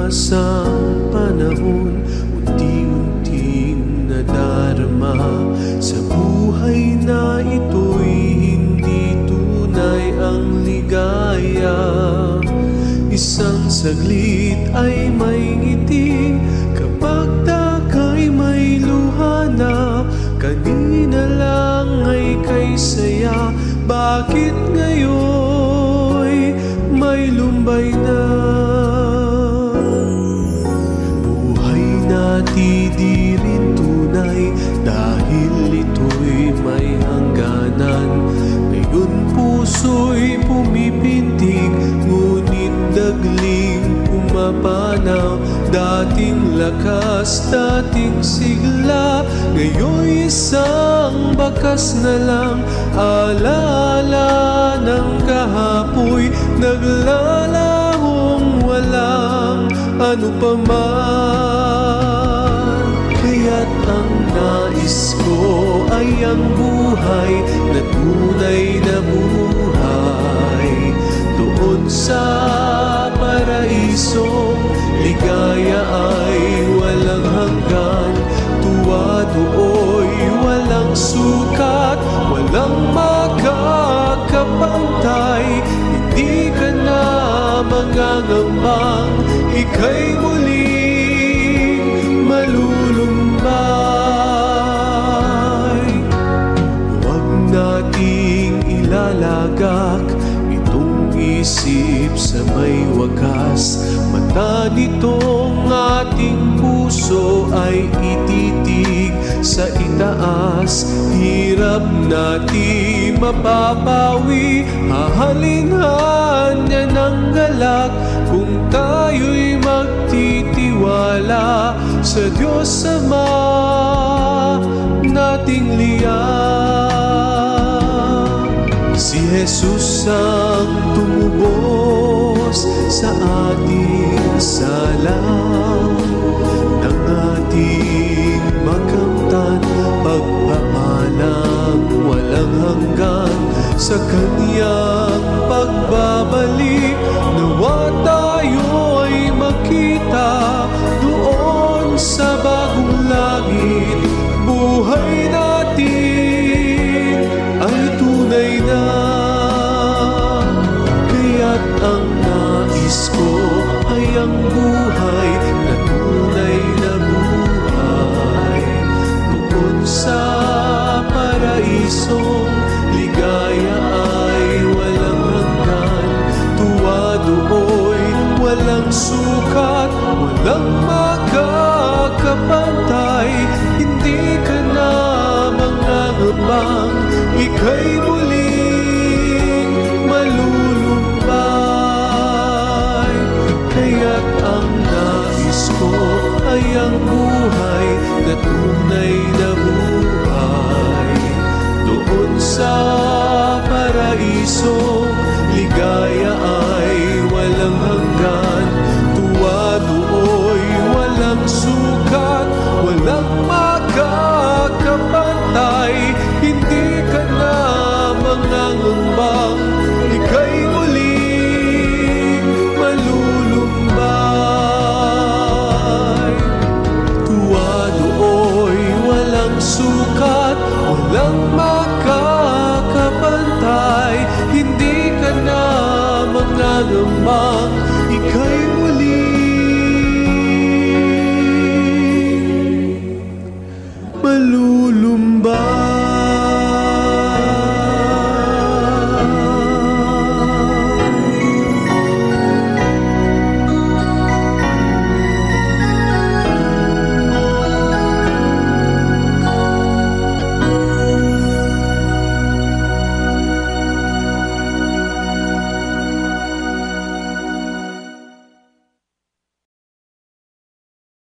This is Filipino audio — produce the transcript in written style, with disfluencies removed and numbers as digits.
Lumipas ang panahon, unti-unting nadarama sa buhay na ito'y hindi tunay ang ligaya. Isang saglit ay may ngiti, kapag taka'y may luha na. Kanina lang ay kay saya, bakit ngayon may lumbay na? Buhay natin di rin tunay, dahil ito'y may hangganan. Ngayon puso'y pumipintig, ngunit dagling pumapanaw. Dating lakas, dating sigla, ngayon'y isang bakas na lang. Alaala ng kahapoy, naglalahong walang ano pa man. Kaya't ang nais ko ay ang buhay na tunay na buhay, doon sa paraisong ligaya ay walang hanggan. Tuwa do'y walang sukat, walang makakapantay. Hindi ka na mangangambang ika'y muling malulumbay. Huwag nating ilalagak itong isip sa may wakas. Mata nitong ating puso ay ititig sa itaas. Hirap natin mapapawi, hahalinhan niya ng galak, kung tayo'y magtitiwala sa Diyos Ama nating liyan. Si Jesus ang tumubos sa ating sala, ng ating makamtan, pagpamalang walang hanggan. Sa Kanyang pagbabalik, nawa tayo ay makita doon sa bagong langit. Buhay natin ay tunay na. Kaya't ang nais ko ay ang buhay na tunay na buhay, doon sa paraisong ligaya ay walang hanggan. Tuwa do'y walang sukat, walang makakapantay. Hindi ka na mangangambang ika'y muling malulumbay. Kaya't ang nais ko ay ang buhay na tunay na buhay, doon sa paraisong ligaya ay walang hanggan. Tuwa do'y walang sukat, walang makakapantay. Hindi ka na mangangambang ika'y muling malulumbay. Tuwa do'y walang sukat, walang makakapantay. Hindi ka na mangangambang